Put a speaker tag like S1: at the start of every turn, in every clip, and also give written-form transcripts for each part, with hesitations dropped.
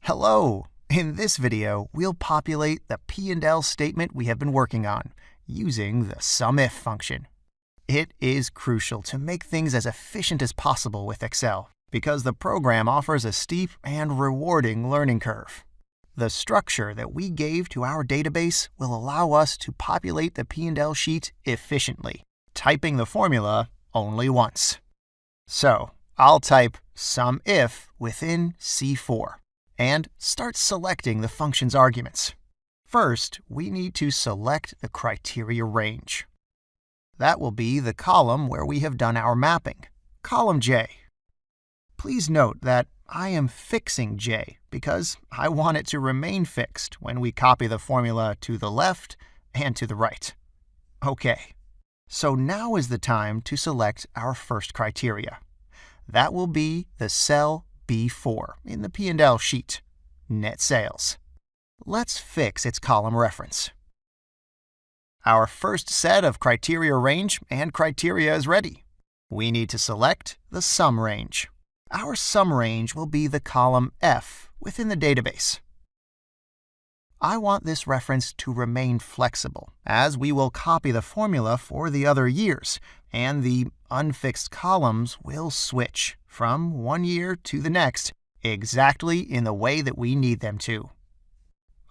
S1: Hello! In this video, we'll populate the P&L statement we have been working on using the Sumif function. It is crucial to make things as efficient as possible with Excel because the program offers a steep and rewarding learning curve. The structure that we gave to our database will allow us to populate the P&L sheet efficiently, typing the formula only once. So, I'll type SUMIF within C4 and start selecting the function's arguments. First, we need to select the criteria range. That will be the column where we have done our mapping, column J. Please note that I am fixing J because I want it to remain fixed when we copy the formula to the left and to the right. Okay, so now is the time to select our first criteria. That will be the cell B4 in the P&L sheet, net sales. Let's fix its column reference. Our first set of criteria range and criteria is ready. We need to select the sum range. Our sum range will be the column F within the database. I want this reference to remain flexible, as we will copy the formula for the other years, and the unfixed columns will switch from one year to the next exactly in the way that we need them to.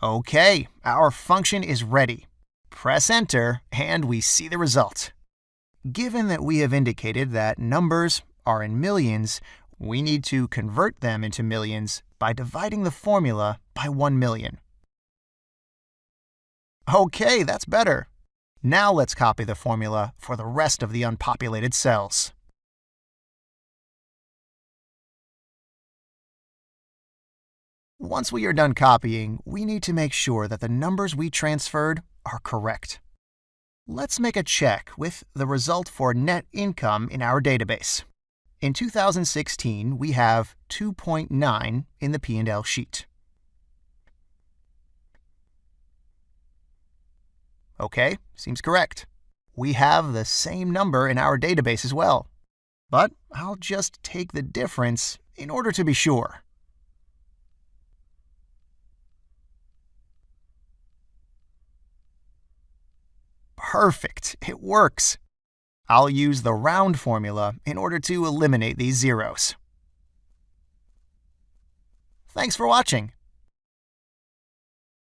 S1: Okay, our function is ready. Press Enter, and we see the result. Given that we have indicated that numbers are in millions, we need to convert them into millions by dividing the formula by 1 million. Okay, that's better. Now let's copy the formula for the rest of the unpopulated cells. Once we are done copying, we need to make sure that the numbers we transferred are correct. Let's make a check with the result for net income in our database. In 2016, we have 2.9 in the P&L sheet. Okay, seems correct. We have the same number in our database as well. But I'll just take the difference in order to be sure. Perfect, it works. I'll use the round formula in order to eliminate these zeros. Thanks for watching.